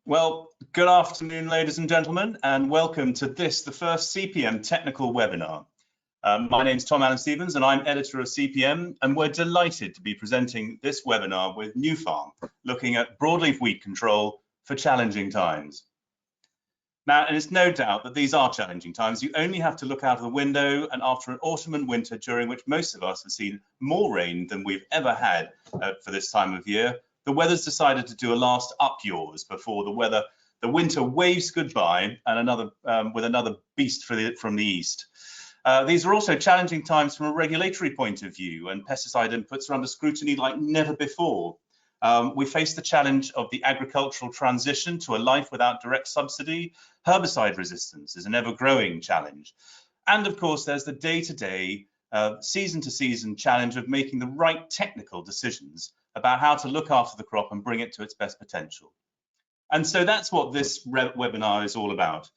Well, good afternoon, ladies and gentlemen, and welcome to this, the first CPM technical webinar. My name is Tom Allen Stevens, and I'm editor of CPM, and we're delighted to be presenting this webinar with Nufarm, looking at broadleaf weed control for challenging times. Now, and it's no doubt that these are challenging times. You only have to look out of the window, and after an autumn and winter during which most of us have seen more rain than we've ever had for this time of year, the weather's decided to do a last up yours before the winter waves goodbye and with another beast from the east. These are also challenging times from a regulatory point of view, and pesticide inputs are under scrutiny like never before. We face the challenge of the agricultural transition to a life without direct subsidy. Herbicide resistance is an ever-growing challenge. And of course, there's the day-to-day, season-to-season challenge of making the right technical decisions about how to look after the crop and bring it to its best potential. And so that's what this webinar is all about.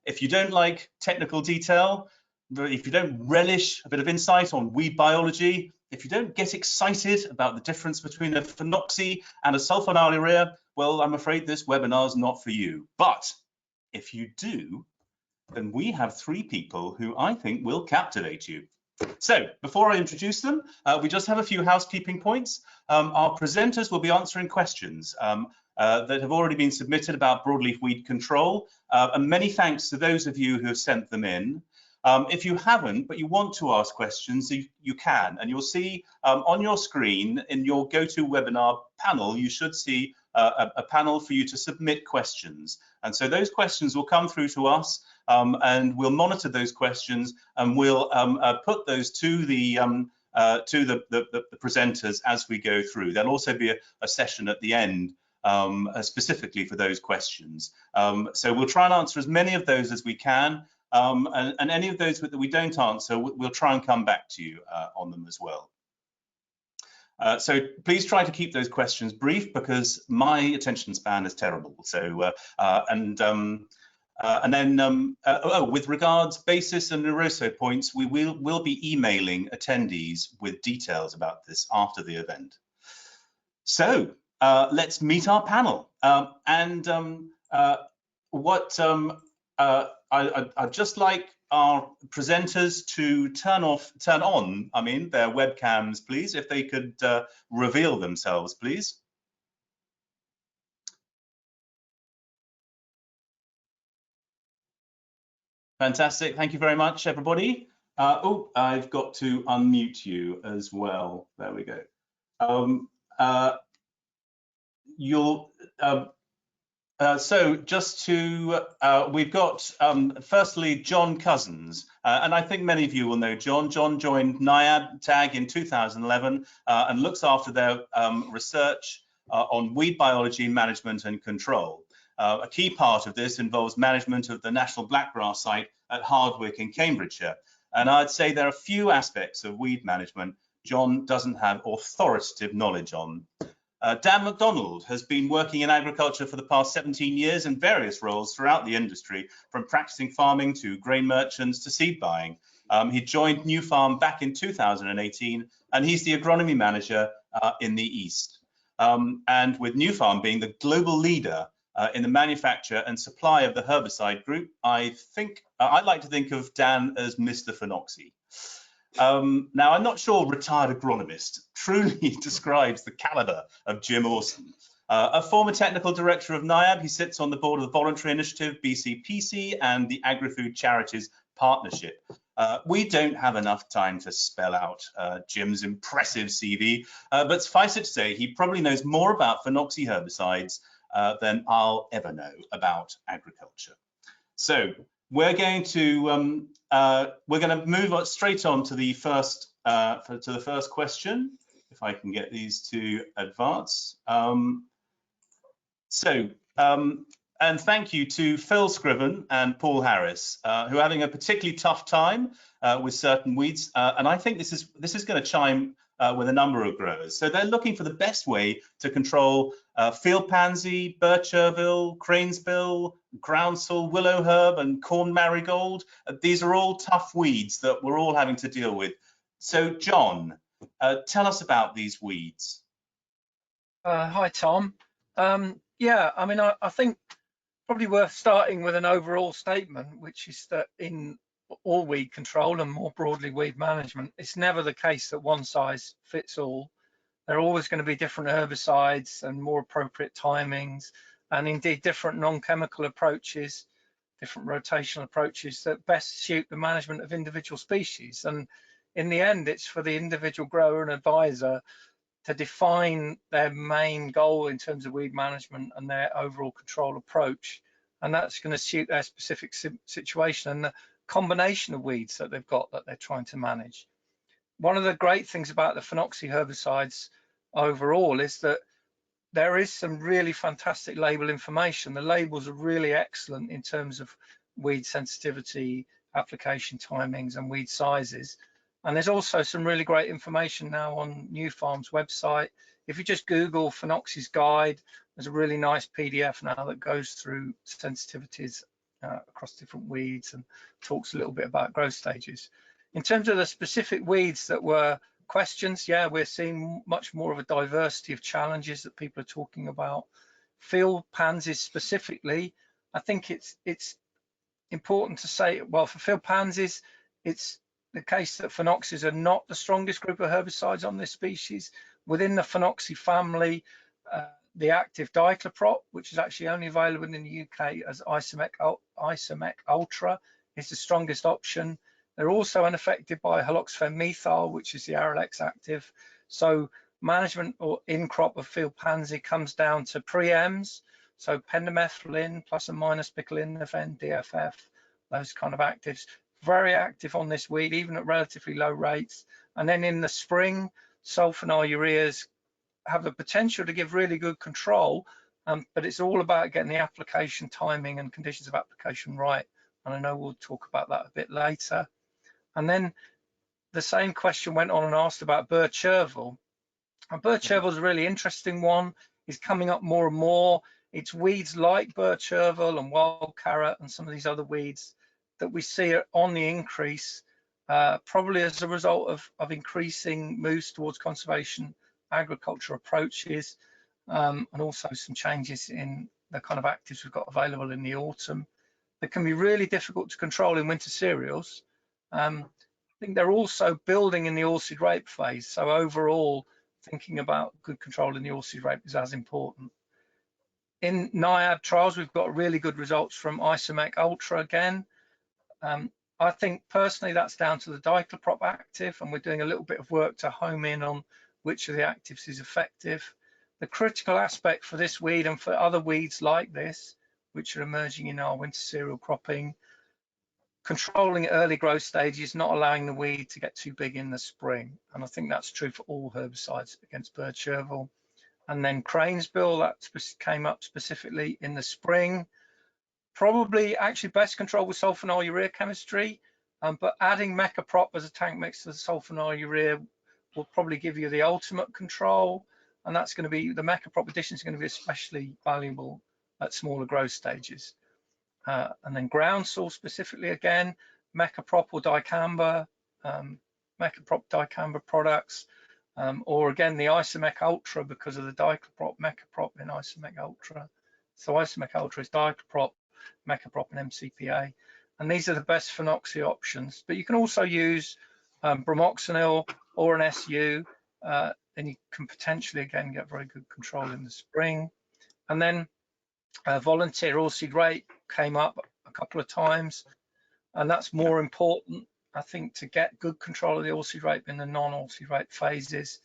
If you don't like technical detail, if you don't relish a bit of insight on weed biology, if you don't get excited about the difference between a phenoxy and a sulfonylurea, well, I'm afraid this webinar is not for you. But if you do, then we have three people who I think will captivate you. So before I introduce them, we just have a few housekeeping points. Our presenters will be answering questions that have already been submitted about broadleaf weed control, and many thanks to those of you who have sent them in. If you haven't, but you want to ask questions, you can, and you'll see on your screen in your GoToWebinar panel, you should see a panel for you to submit questions. And so those questions will come through to us, and we'll monitor those questions, and we'll put those to the presenters as we go through. There'll also be a session at the end specifically for those questions. So we'll try and answer as many of those as we can. And any of those that we don't answer, we'll try and come back to you on them as well. So please try to keep those questions brief because my attention span is terrible. So with regards basis and Neroso points, we will be emailing attendees with details about this after the event. So let's meet our panel. I'd just like our presenters to turn on their webcams, please, if they could reveal themselves, please. Fantastic, thank you very much, everybody. I've got to unmute you as well. There we go. So just to, we've got firstly John Cousins, and I think many of you will know John. John joined NIAB in 2011 and looks after their research on weed biology, management and control. A key part of this involves management of the National Blackgrass site at Hardwick in Cambridgeshire. And I'd say there are few aspects of weed management John doesn't have authoritative knowledge on. Dan MacDonald has been working in agriculture for the past 17 years in various roles throughout the industry, from practicing farming to grain merchants to seed buying. He joined Nufarm back in 2018, and he's the agronomy manager in the East. And with Nufarm being the global leader in the manufacture and supply of the herbicide group, I'd like to think of Dan as Mr. Phenoxy. Now, I'm not sure retired agronomist truly describes the caliber of Jim Orson. A former technical director of NIAB, he sits on the board of the voluntary initiative BCPC and the Agri-Food Charities Partnership. We don't have enough time to spell out Jim's impressive CV, but suffice it to say, he probably knows more about phenoxy herbicides than I'll ever know about agriculture. So we're going to move straight on to the first question, if I can get these to advance. And thank you to Phil Scriven and Paul Harris, who are having a particularly tough time with certain weeds. And I think this is going to chime with a number of growers. So they're looking for the best way to control field pansy, birch ervil, cranesbill, groundsel, willow herb, and corn marigold. These are all tough weeds that we're all having to deal with. So John, tell us about these weeds. Hi, Tom. Yeah, I mean, I think probably worth starting with an overall statement, which is that in all weed control and more broadly weed management, it's never the case that one size fits all. There are always going to be different herbicides and more appropriate timings, and indeed different non-chemical approaches, different rotational approaches that best suit the management of individual species. And in the end, it's for the individual grower and advisor to define their main goal in terms of weed management and their overall control approach. And that's going to suit their specific situation and the combination of weeds that they've got that they're trying to manage. One of the great things about the phenoxy herbicides overall is that there is some really fantastic label information. The labels are really excellent in terms of weed sensitivity, application timings, and weed sizes. And there's also some really great information now on New Farm's website. If you just Google Phenoxy's Guide, there's a really nice PDF now that goes through sensitivities across different weeds and talks a little bit about growth stages. In terms of the specific weeds that were questions, yeah, we're seeing much more of a diversity of challenges that people are talking about. Field pansies specifically, I think it's important to say, well, for field pansies, it's the case that phenoxys are not the strongest group of herbicides on this species. Within the phenoxy family, the active dicloprop, which is actually only available in the UK as Isomec Ultra, is the strongest option. They're also unaffected by haloxfen methyl, which is the Aralex active. So management or in-crop of field pansy comes down to pre-Ms, so pendimethalin plus and minus picolinidefend, DFF, those kind of actives. Very active on this weed, even at relatively low rates. And then in the spring, sulfonyl ureas have the potential to give really good control, but it's all about getting the application timing and conditions of application right. And I know we'll talk about that a bit later. And then the same question went on and asked about birch ervil. And birch ervil is a really interesting one. It's coming up more and more. It's weeds like birch ervil and wild carrot and some of these other weeds that we see are on the increase, probably as a result of increasing moves towards conservation agriculture approaches, and also some changes in the kind of actives we've got available in the autumn that can be really difficult to control in winter cereals. I think they're also building in the oilseed rape phase. So overall, thinking about good control in the oilseed rape is as important. In NIAB trials, we've got really good results from Isomec Ultra again. I think personally that's down to the dicloprop active, and we're doing a little bit of work to home in on which of the actives is effective. The critical aspect for this weed and for other weeds like this, which are emerging in our winter cereal cropping, controlling early growth stages, not allowing the weed to get too big in the spring. And I think that's true for all herbicides against birch ervil. And then cranesbill, that came up specifically in the spring. Probably actually best controlled with sulfonyl urea chemistry, but adding mecaprop as a tank mix to the sulfonyl urea will probably give you the ultimate control. And that's going to be, the mecaprop addition is going to be especially valuable at smaller growth stages. And then groundsel specifically again, mecaprop or dicamba, mecaprop dicamba products, or again the Isomec Ultra because of the dicloprop mecaprop in Isomec Ultra. So Isomec Ultra is dicloprop, mecaprop and MCPA, and these are the best phenoxy options. But you can also use bromoxynil or an SU, then you can potentially again get very good control in the spring. And then volunteer oilseed rape came up a couple of times, and that's more important, I think, to get good control of the oilseed rape in the non-oilseed rape phases.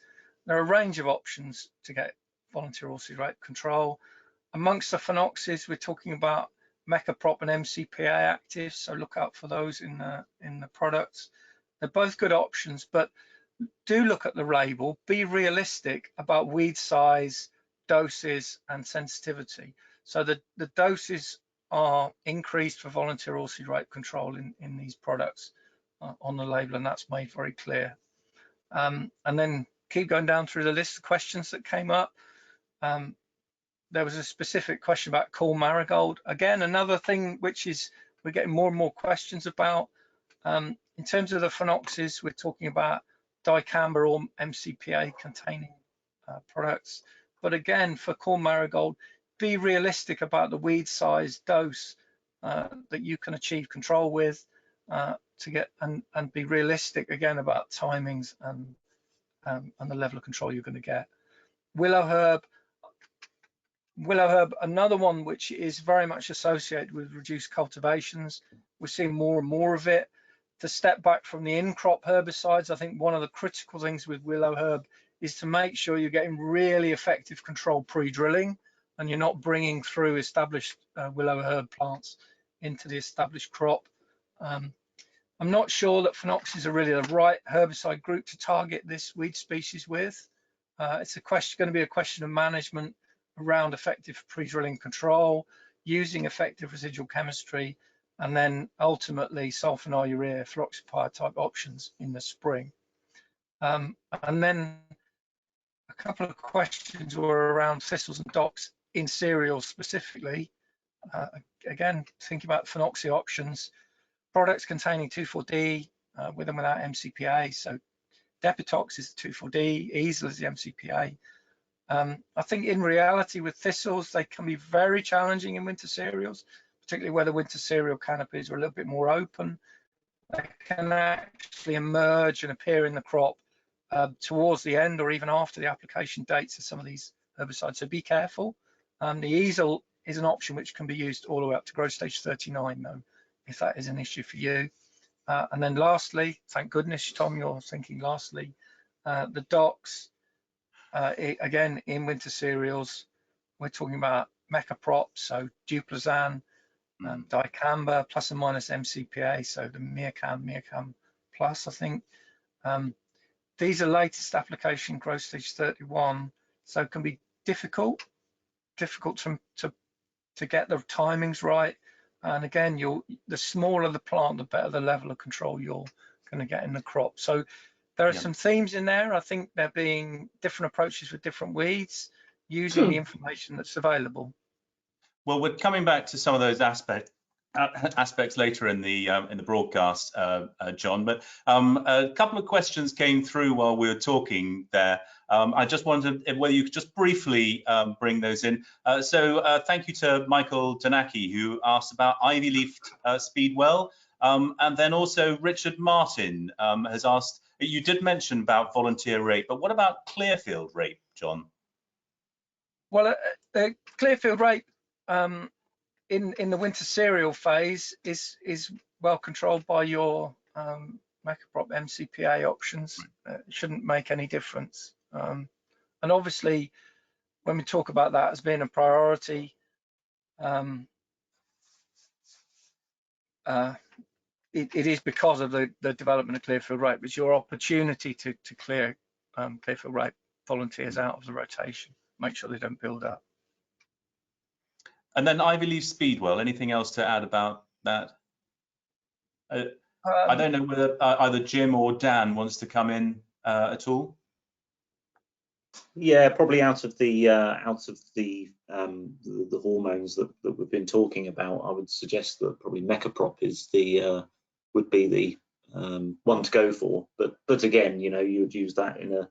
There are a range of options to get volunteer oilseed rape control. Amongst the phenoxys, we're talking about Mecaprop and MCPA actives, so look out for those in the products. They're both good options, but do look at the label, be realistic about weed size, doses, and sensitivity. So the doses are increased for volunteer oilseed rape control in these products on the label, and that's made very clear. And then keep going down through the list of questions that came up. There was a specific question about cool marigold. Again, another thing which is we're getting more and more questions about. In terms of the phenoxys, we're talking about dicamba or MCPA containing products. But again, for corn marigold, be realistic about the weed size dose that you can achieve control with to get, and be realistic again about timings and the level of control you're going to get. Willow herb, another one which is very much associated with reduced cultivations. We're seeing more and more of it. To step back from the in-crop herbicides, I think one of the critical things with willow herb is to make sure you're getting really effective control pre-drilling and you're not bringing through established willow herb plants into the established crop. I'm not sure that phenoxys are really the right herbicide group to target this weed species with. It's going to be a question of management around effective pre-drilling control, using effective residual chemistry, and then ultimately sulfonylurea, fluroxypyr type options in the spring. And then a couple of questions were around thistles and docks in cereals specifically. Again, thinking about phenoxy options, products containing 2,4-D with and without MCPA. So Depitox is the 2,4-D, Easel is the MCPA. I think in reality with thistles, they can be very challenging in winter cereals, particularly where the winter cereal canopies are a little bit more open. They can actually emerge and appear in the crop towards the end or even after the application dates of some of these herbicides, so be careful. The Easel is an option which can be used all the way up to growth stage 39 though, if that is an issue for you. And then lastly, thank goodness, Tom, you're thinking lastly, the docks, again, in winter cereals, we're talking about Mecaprop, so Duplazan, dicamba, plus and minus MCPA, so the Meacam plus, I think. These are latest application growth stage 31, so it can be difficult to get the timings right. And again, the smaller the plant, the better the level of control you're going to get in the crop. So there are some themes in there. I think there being different approaches with different weeds, using the information that's available. Well, we're coming back to some of those aspects later in the broadcast, John. But a couple of questions came through while we were talking there. I just wondered whether you could just briefly bring those in. So thank you to Michael Tanaki, who asked about ivy leaf speedwell. And then also Richard Martin has asked, you did mention about volunteer rape, but what about Clearfield rape, John? Well, Clearfield rape in the winter cereal phase is well controlled by your Mecaprop MCPA options. It shouldn't make any difference. And obviously, when we talk about that as being a priority, it is because of the development of Clearfield rape. It's your opportunity to clear Clearfield rape volunteers out of the rotation. Make sure they don't build up. And then ivy leaf speedwell, anything else to add about that? I don't know whether either Jim or Dan wants to come in at all. Yeah, probably out of the hormones that we've been talking about, I would suggest that probably Mecaprop is would be the one to go for. But again, you know, you would use that in a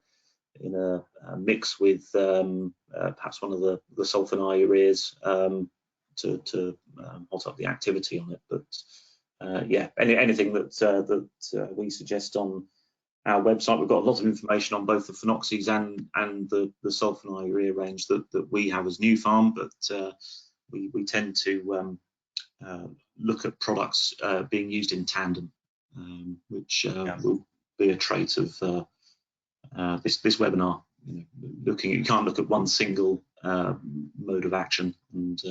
mix with perhaps one of the sulfonylureas to hot up the activity on it. But yeah, anything that we suggest on our website. We've got a lot of information on both the phenoxies and the sulfonylurea range that we have as New Farm, but we tend to look at products being used in tandem, which will be a trait of this webinar. You can't look at one single mode of action, and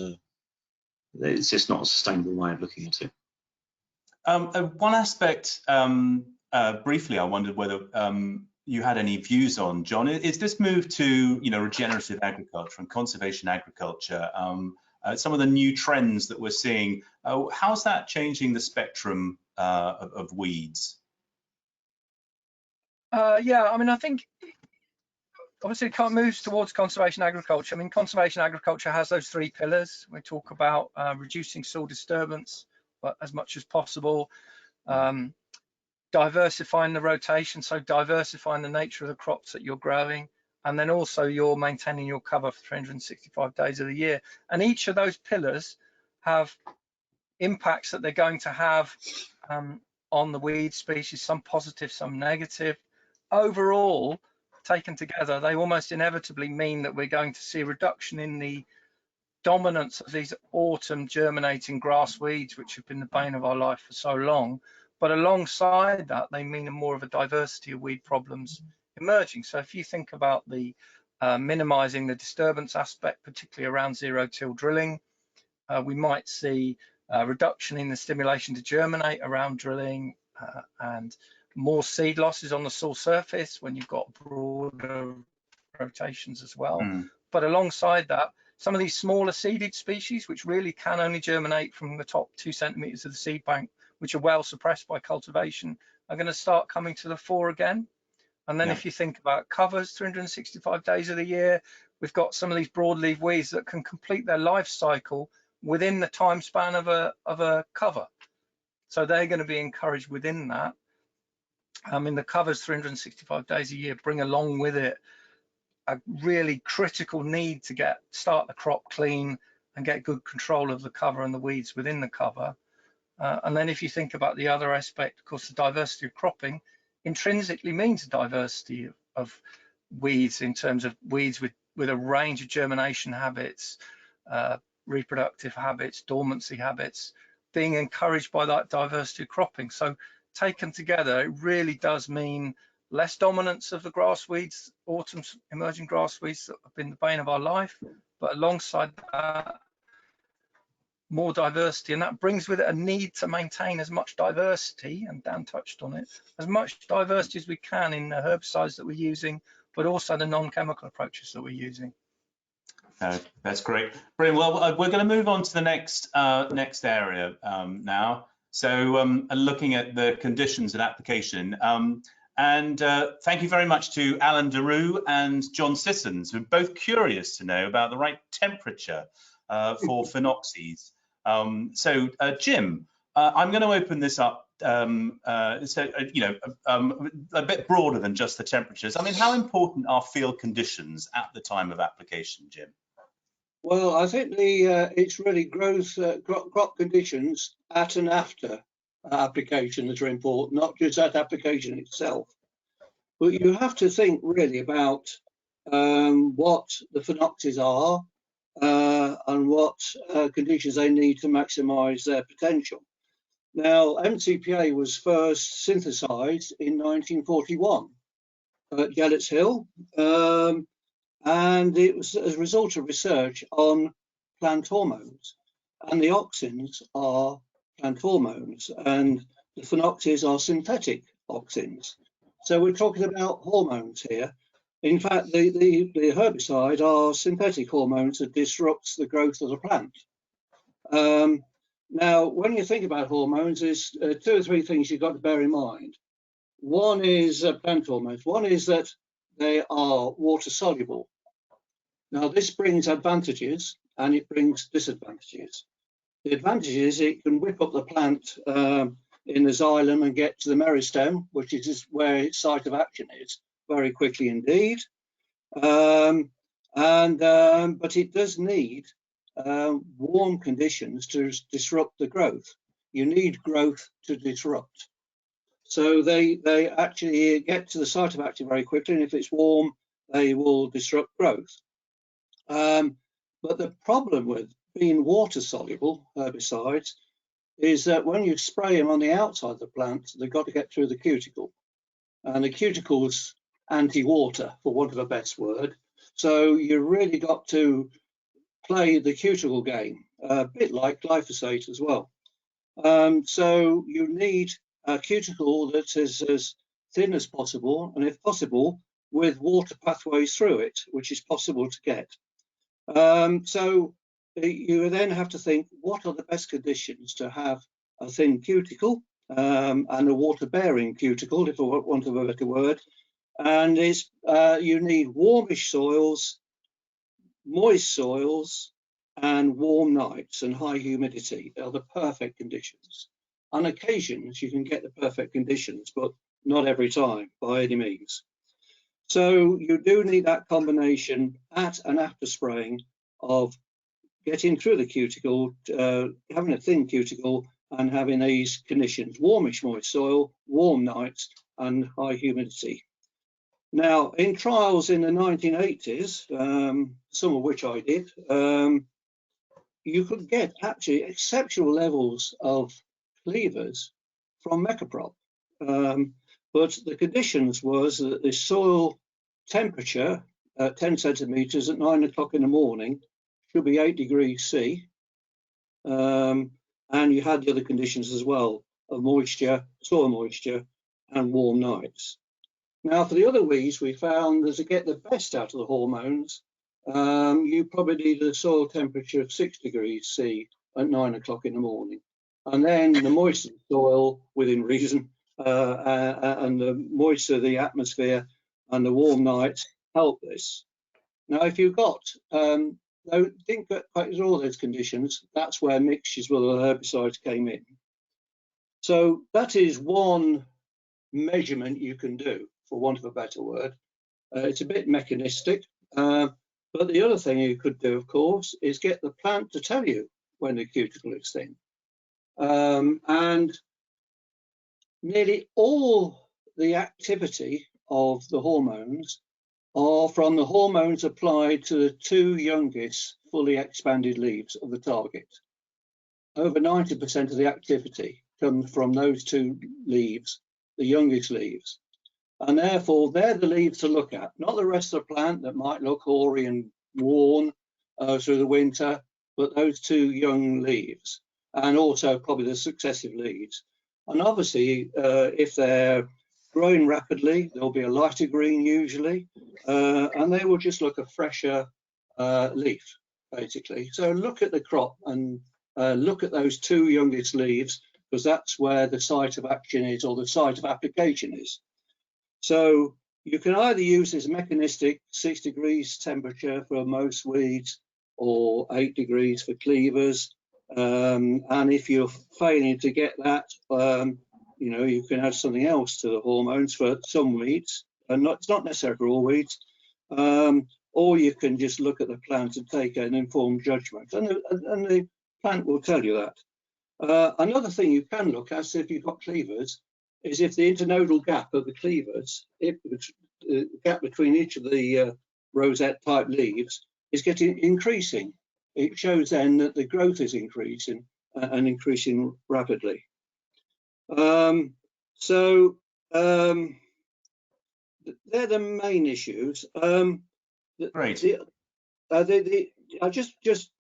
it's just not a sustainable way of looking at it. One aspect, briefly, I wondered whether you had any views on, John. Is this move to regenerative agriculture and conservation agriculture, some of the new trends that we're seeing, how's that changing the spectrum of weeds? Yeah, I mean, I think obviously it moves towards conservation agriculture. I mean, conservation agriculture has those 3 pillars. We talk about reducing soil disturbance as much as possible, diversifying the rotation, so diversifying the nature of the crops that you're growing, and then also you're maintaining your cover for 365 days of the year. And each of those pillars have impacts that they're going to have on the weed species, some positive, some negative. Overall, taken together, they almost inevitably mean that we're going to see a reduction in the dominance of these autumn germinating grass weeds, which have been the bane of our life for so long. But alongside that, they mean more of a diversity of weed problems emerging. So if you think about the minimizing the disturbance aspect, particularly around zero-till drilling, we might see a reduction in the stimulation to germinate around drilling, and more seed losses on the soil surface when you've got broader rotations as well. But alongside that, some of these smaller seeded species, which really can only germinate from the top 2 centimeters of the seed bank, which are well suppressed by cultivation, are going to start coming to the fore again. And then if you think about covers 365 days of the year, we've got some of these broadleaf weeds that can complete their life cycle within the time span of a cover. So they're going to be encouraged within that. I mean, the covers 365 days a year bring along with it a really critical need to start the crop clean and get good control of the cover and the weeds within the cover. And then if you think about the other aspect, of course, the diversity of cropping intrinsically means a diversity of weeds, in terms of weeds with a range of germination habits, reproductive habits, dormancy habits, being encouraged by that diversity of cropping. So taken together, it really does mean less dominance of the grass weeds, autumn emerging grass weeds that have been the bane of our life, but alongside that, more diversity. And that brings with it a need to maintain as much diversity, and Dan touched on it, as much diversity as we can in the herbicides that we're using, but also the non-chemical approaches that we're using. That's great. Brilliant. Well, we're going to move on to the next area now. So looking at the conditions and application. And thank you very much to Alan Daru and John Sissons, who are both curious to know about the right temperature for phenoxies. So Jim, I'm going to open this up a bit broader than just the temperatures. I mean, how important are field conditions at the time of application, Jim? Well, I think it's really growth crop conditions at and after application that are important, not just that application itself. But you have to think really about what the phenoxies are and what conditions they need to maximise their potential. Now, MCPA was first synthesised in 1941 at Gillett's Hill, and it was as a result of research on plant hormones. And the auxins are plant hormones, and the phenoxies are synthetic auxins. So we're talking about hormones here. In fact, the herbicide are synthetic hormones that disrupts the growth of the plant. Now, when you think about hormones, there's 2 or 3 things you've got to bear in mind. One is plant hormones. One is that they are water soluble. Now, this brings advantages and it brings disadvantages. The advantage is it can whip up the plant in the xylem and get to the meristem, which is where its site of action is, very quickly indeed. But it does need warm conditions to disrupt the growth. You need growth to disrupt. So they actually get to the site of action very quickly, and if it's warm, they will disrupt growth. But the problem with being water-soluble herbicides is that when you spray them on the outside of the plant, they've got to get through the cuticle. And the cuticle's anti-water, for want of a best word. So you really got to play the cuticle game, a bit like glyphosate as well. So you need a cuticle that is as thin as possible, and if possible, with water pathways through it, which is possible to get. So you then have to think, what are the best conditions to have a thin cuticle and a water-bearing cuticle, if I want of a better word. And you need warmish soils, moist soils, and warm nights and high humidity. They're the perfect conditions. On occasions, you can get the perfect conditions, but not every time by any means. So you do need that combination at and after spraying of getting through the cuticle, having a thin cuticle, and having these conditions: warmish moist soil, warm nights, and high humidity. Now, in trials in the 1980s, some of which I did, you could get actually exceptional levels of cleavers from Mecaprop. But the conditions was that the soil temperature at 10 centimetres at 9 o'clock in the morning should be 8 degrees C. And you had the other conditions as well of moisture, soil moisture, and warm nights. Now, for the other weeds, we found that to get the best out of the hormones, you probably need a soil temperature of 6 degrees C at 9 o'clock in the morning. And then the moistened soil, within reason, and the moisture of the atmosphere and the warm nights help this. Now, if you've got, think that all those conditions, that's where mixtures with other herbicides came in. So that is one measurement you can do, for want of a better word. It's a bit mechanistic, but the other thing you could do, of course, is get the plant to tell you when the cuticle is thin. And nearly all the activity of the hormones are from the hormones applied to the two youngest fully expanded leaves of the target. Over 90% of the activity comes from those two leaves, the youngest leaves. And therefore, they're the leaves to look at, not the rest of the plant that might look hoary and worn through the winter, but those two young leaves, and also probably the successive leaves. And obviously, if they're growing rapidly, there'll be a lighter green usually, and they will just look a fresher leaf, basically. So look at the crop and look at those two youngest leaves, because that's where the site of action is, or the site of application is. So you can either use this mechanistic 6 degrees temperature for most weeds, or 8 degrees for cleavers. And if you're failing to get that, you know, you can add something else to the hormones for some weeds, and it's not necessarily for all weeds. Or you can just look at the plant and take an informed judgment, and the plant will tell you that. Another thing you can look at, if you've got cleavers, is if the internodal gap of the cleavers, the gap between each of the rosette type leaves is increasing. It shows then that the growth is increasing and increasing rapidly. So they're the main issues. Great. I just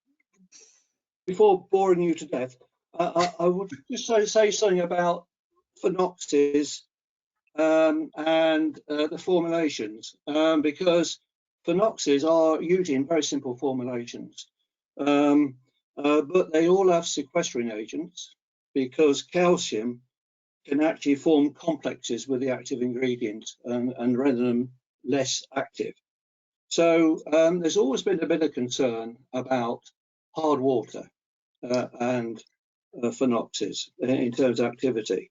before boring you to death, I would just say something about phenoxes and the formulations, because phenoxes are usually in very simple formulations, but they all have sequestering agents, because calcium can actually form complexes with the active ingredient and render them less active. So there's always been a bit of concern about hard water and phenoxes in terms of activity.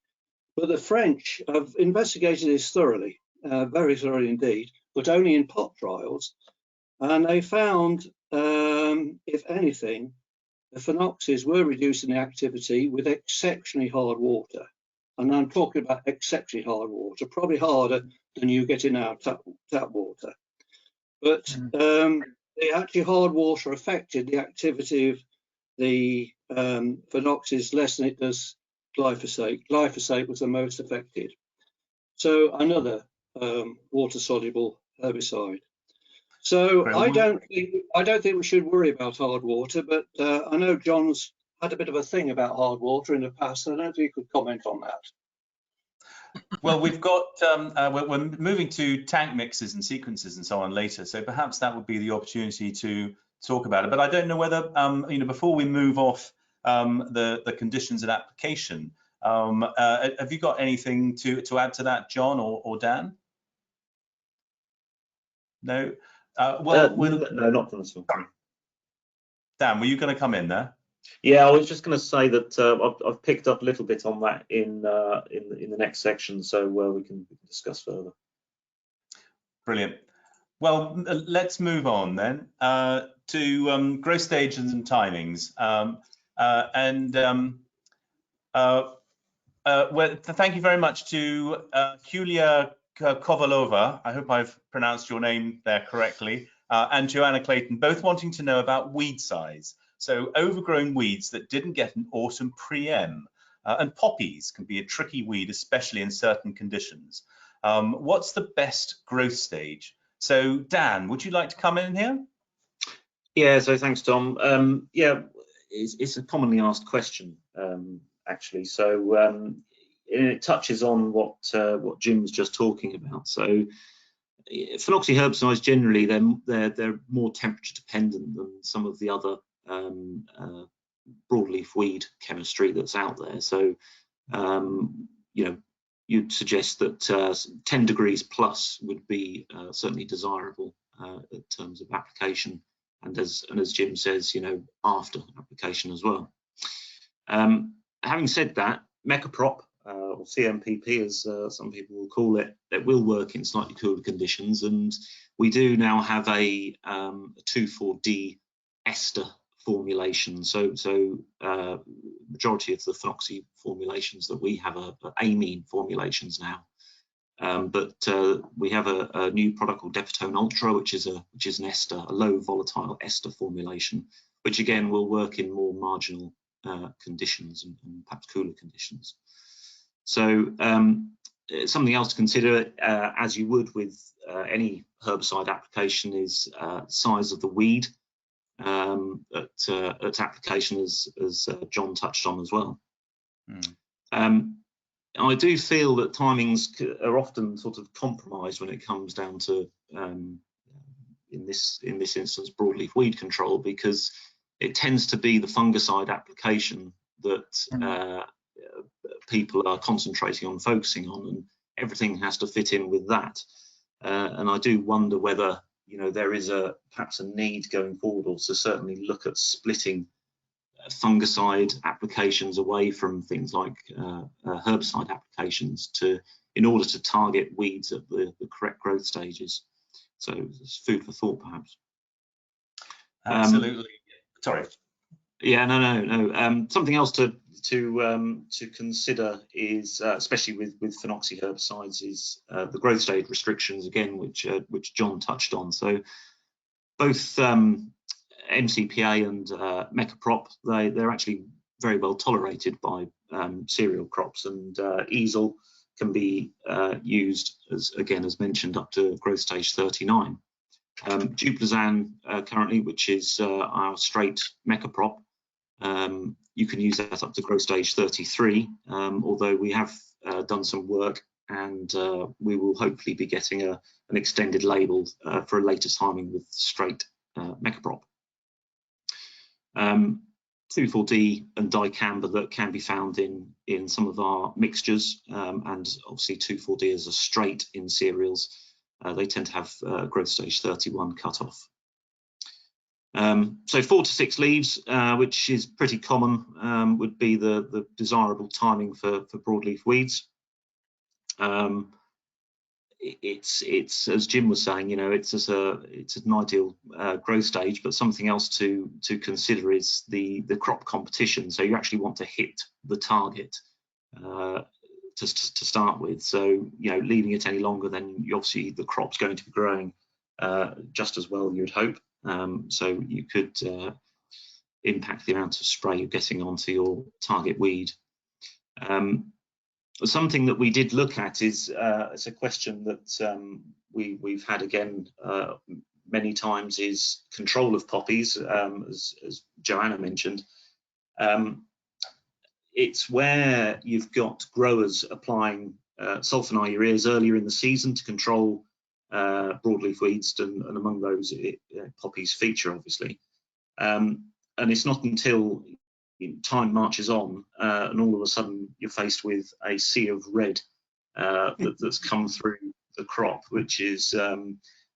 But the French have investigated this thoroughly, very thoroughly indeed, but only in pot trials. And they found, if anything, the phenoxes were reducing the activity with exceptionally hard water. and I'm talking about exceptionally hard water, probably harder than you get in our tap water. But the actually hard water affected the activity of the phenoxys less than it does glyphosate. Glyphosate was the most affected. So another water-soluble herbicide. So I don't think we should worry about hard water, but I know John's had a bit of a thing about hard water in the past. So I don't know if you could comment on that. Well, we've got we're moving to tank mixes and sequences and so on later, so perhaps that would be the opportunity to talk about it. But I don't know whether before we move off the conditions and application, have you got anything to add to that, John or Dan? No. No, not from us. Dan, were you going to come in there? Yeah, I was just going to say that I've picked up a little bit on that in the next section, so we can discuss further. Brilliant. Well, let's move on then to growth stages and timings. Thank you very much to Julia Kovalova. I hope I've pronounced your name there correctly, and Joanna Clayton, both wanting to know about weed size. So overgrown weeds that didn't get an autumn preem, and poppies can be a tricky weed, especially in certain conditions. What's the best growth stage? So Dan, would you like to come in here? Yeah, so thanks, Tom. Yeah, it's a commonly asked question, actually. So it touches on what Jim was just talking about. So phenoxy herbicides generally they're more temperature dependent than some of the other broadleaf weed chemistry that's out there. So you'd suggest that 10 degrees plus would be certainly desirable in terms of application, and as Jim says, after application as well. Having said that, Mecaprop or CMPP, as some people will call it, that will work in slightly cooler conditions, and we do now have a 2,4-D ester formulation. So majority of the phenoxy formulations that we have are amine formulations now, but we have a new product called Depitone Ultra, which is an ester, a low volatile ester formulation, which again will work in more marginal conditions and perhaps cooler conditions. So something else to consider, as you would with any herbicide application, is size of the weed at application, as John touched on as well. I do feel that timings are often sort of compromised when it comes down to, in this instance, broadleaf weed control, because it tends to be the fungicide application that people are concentrating on, focusing on, and everything has to fit in with that. And I do wonder whether there is perhaps a need going forward, or to certainly look at splitting fungicide applications away from things like herbicide applications in order to target weeds at the correct growth stages. So it's food for thought, perhaps. Absolutely. Sorry. Yeah, no. Something else to consider is, especially with phenoxy herbicides, is the growth stage restrictions again, which John touched on. So both MCPA and Mecaprop, they're actually very well tolerated by cereal crops, and easel can be used as mentioned up to growth stage 39. Duplazan currently, which is our straight Mecaprop, you can use that up to growth stage 33, although we have done some work, and we will hopefully be getting an extended label for a later timing with straight Mecaprop. 2,4-D and dicamba that can be found in some of our mixtures, and obviously 2,4-D as a straight in cereals. They tend to have growth stage 31 cutoff. So 4 to 6 leaves, which is pretty common, would be the desirable timing for broadleaf weeds. It's as Jim was saying, it's an ideal growth stage, but something else to consider is the crop competition. So you actually want to hit the target to start with. So, you know, leaving it any longer, then obviously the crop's going to be growing just as well, you'd hope. So you could impact the amount of spray you're getting onto your target weed. Something that we did look at is it's a question that we've had again many times, is control of poppies, as Joanna mentioned. It's where you've got growers applying sulfonyl ureas earlier in the season to control broadleaf weeds, and among those poppies feature, obviously. And it's not until time marches on and all of a sudden you're faced with a sea of red that's come through the crop, which is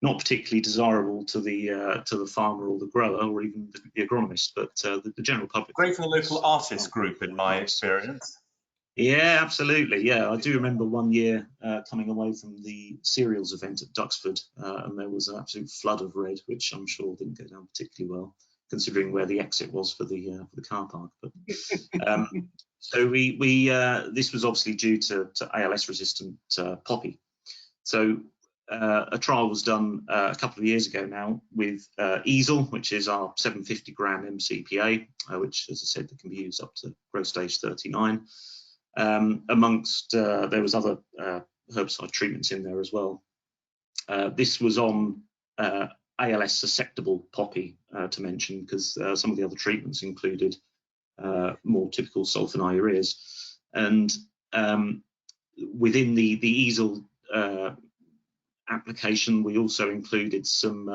not particularly desirable to the farmer or the grower or even the agronomist, but the general public. Great for the local artist group, in my experience. Yeah, absolutely. Yeah, I do remember one year coming away from the cereals event at Duxford, and there was an absolute flood of red, which I'm sure didn't go down particularly well, considering where the exit was for the car park. But so this was obviously due to ALS resistant poppy. So a trial was done a couple of years ago now with easel, which is our 750 gram MCPA, which, as I said, can be used up to growth stage 39. Amongst there was other herbicide treatments in there as well. This was on ALS susceptible poppy, to mention, because some of the other treatments included more typical sulfonyl ureas. And within the easel application, we also included some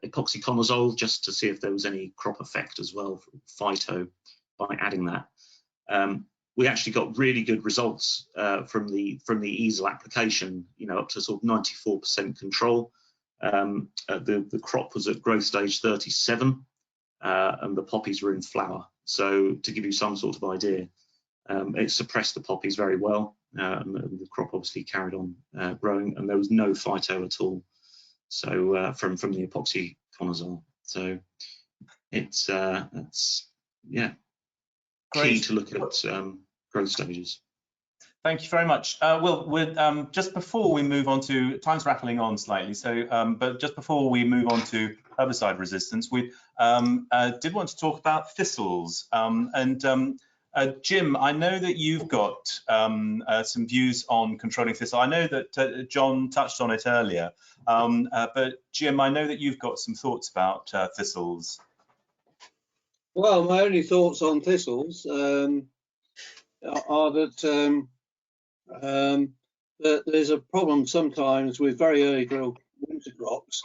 epoxyconazole, just to see if there was any crop effect as well, phyto, by adding that. We actually got really good results from the easel application, you know, up to sort of 94% control. The crop was at growth stage 37, and the poppies were in flower. So to give you some sort of idea, it suppressed the poppies very well, and the crop obviously carried on growing, and there was no phyto at all. So from the epoxyconazole. So it's yeah, Great. key to look at growth stages. Thank you very much. Well, just before we move on to, time's rattling on slightly, so but just before we move on to herbicide resistance, we did want to talk about thistles. Jim, I know that you've got some views on controlling thistle. I know that John touched on it earlier, but Jim, I know that you've got some thoughts about thistles. Well, my only thoughts on thistles are that there's a problem sometimes with very early growth winter crops,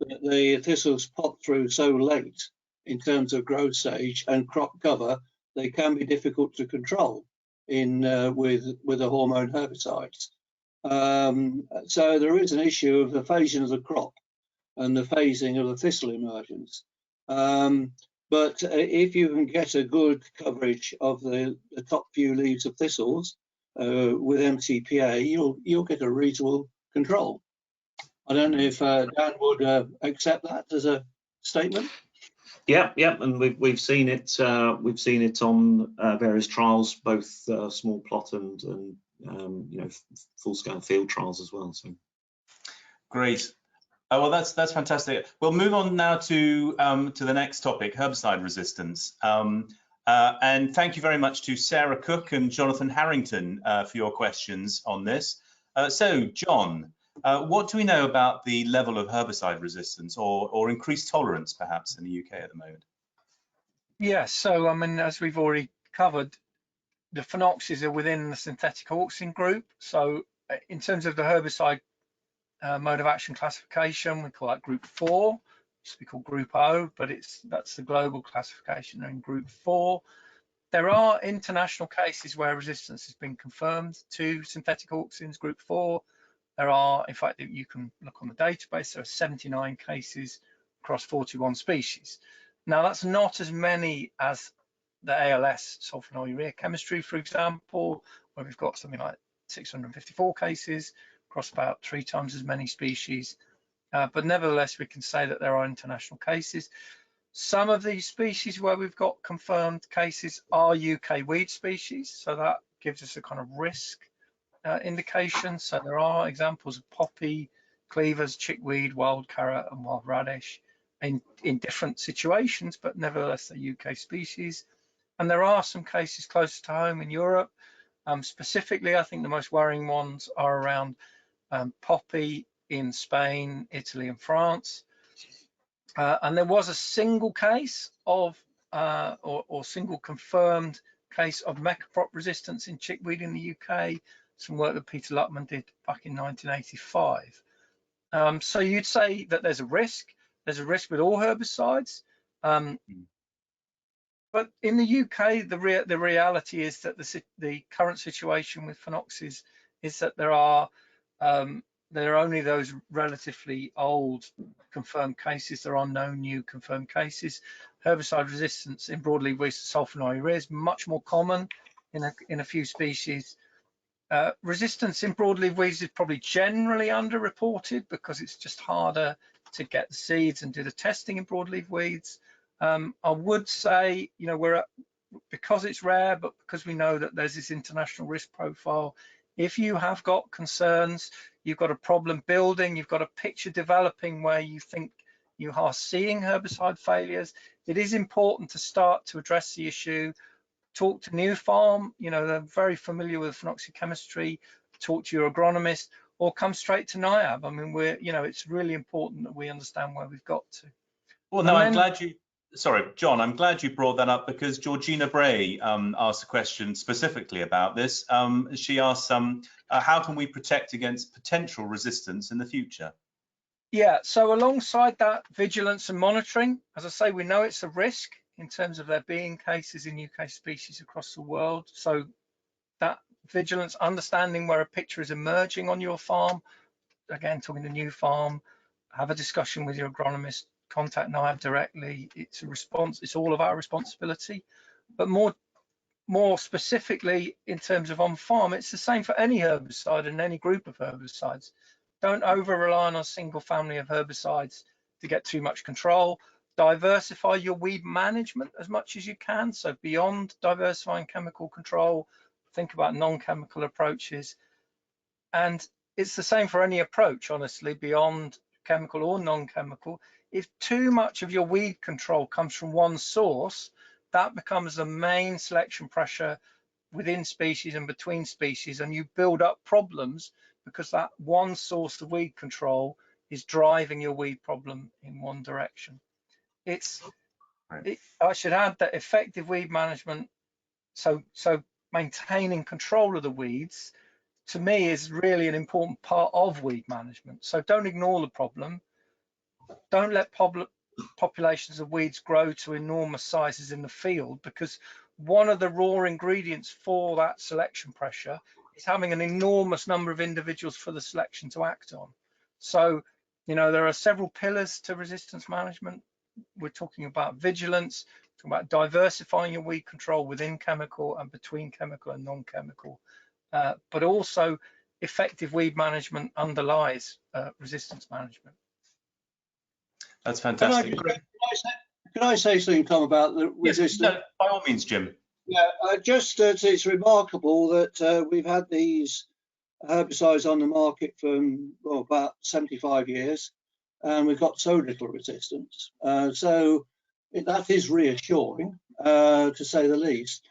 that the thistles pop through so late in terms of growth stage and crop cover, they can be difficult to control in with the hormone herbicides. So there is an issue of the phasing of the crop and the phasing of the thistle emergence. But if you can get a good coverage of the top few leaves of thistles with MCPA, you'll get a reasonable control. I don't know if Dan would accept that as a statement. Yeah, and we've seen it. We've seen it on various trials, both small plot and you know, full-scale field trials as well. So great. Well, that's fantastic. We'll move on now to the next topic, herbicide resistance. And thank you very much to Sarah Cook and Jonathan Harrington for your questions on this. So, John, what do we know about the level of herbicide resistance or increased tolerance, perhaps, in the UK at the moment? Yeah, so I mean, as we've already covered, the phenoxys are within the synthetic auxin group. So in terms of the herbicide mode of action classification, we call that group 4. Used to be called group O, but that's the global classification. In group 4, there are international cases where resistance has been confirmed to synthetic auxins. Group 4, there are, in fact, you can look on the database, there are 79 cases across 41 species. Now, that's not as many as the ALS sulfonyl urea chemistry, for example, where we've got something like 654 cases across about 3 times as many species. But nevertheless, we can say that there are international cases. Some of these species where we've got confirmed cases are UK weed species, so that gives us a kind of risk indications. So there are examples of poppy, cleavers, chickweed, wild carrot, and wild radish in different situations, but nevertheless they're UK species. And there are some cases closer to home in Europe. Specifically, I think the most worrying ones are around poppy in Spain, Italy, and France. And there was a single case of, or single confirmed case of mecaprop resistance in chickweed in the UK, some work that Peter Luckman did back in 1985. So you'd say that there's a risk. There's a risk with all herbicides. But in the UK, the reality is that the current situation with phenoxys is that there are only those relatively old confirmed cases. There are no new confirmed cases. Herbicide resistance in broadleaf weeds to sulfonylurea is much more common in a few species. Resistance in broadleaf weeds is probably generally underreported because it's just harder to get the seeds and do the testing in broadleaf weeds. I would say, you know, because it's rare, but because we know that there's this international risk profile, if you have got concerns, you've got a problem building, you've got a picture developing where you think you are seeing herbicide failures, it is important to start to address the issue. Talk to New Farm, you know, they're very familiar with phenoxychemistry, talk to your agronomist, or come straight to NIAB. I mean, it's really important that we understand where we've got to. Well, no, sorry, John, I'm glad you brought that up because Georgina Bray asked a question specifically about this. She asked, how can we protect against potential resistance in the future? Yeah, so alongside that, vigilance and monitoring, as I say, we know it's a risk in terms of there being cases in UK species across the world. So that vigilance, understanding where a picture is emerging on your farm, again, talking to New Farm, have a discussion with your agronomist, contact NIAB directly. It's a response, it's all of our responsibility. But more specifically, in terms of on farm, it's the same for any herbicide and any group of herbicides. Don't over rely on a single family of herbicides to get too much control. Diversify your weed management as much as you can. So beyond diversifying chemical control, think about non-chemical approaches. And it's the same for any approach, honestly, beyond chemical or non-chemical. If too much of your weed control comes from one source, that becomes the main selection pressure within species and between species, and you build up problems because that one source of weed control is driving your weed problem in one direction. I should add that effective weed management, so maintaining control of the weeds, to me is really an important part of weed management. So don't ignore the problem. Don't let populations of weeds grow to enormous sizes in the field, because one of the raw ingredients for that selection pressure is having an enormous number of individuals for the selection to act on. So, you know, there are several pillars to resistance management. We're talking about vigilance, talking about diversifying your weed control within chemical and between chemical and non-chemical, but also effective weed management underlies resistance management. That's fantastic. Can I say something, Tom, about the resistance? Yes, no, by all means, Jim. Yeah, just it's remarkable that we've had these herbicides on the market for about 75 years, and we've got so little resistance. So that is reassuring, to say the least.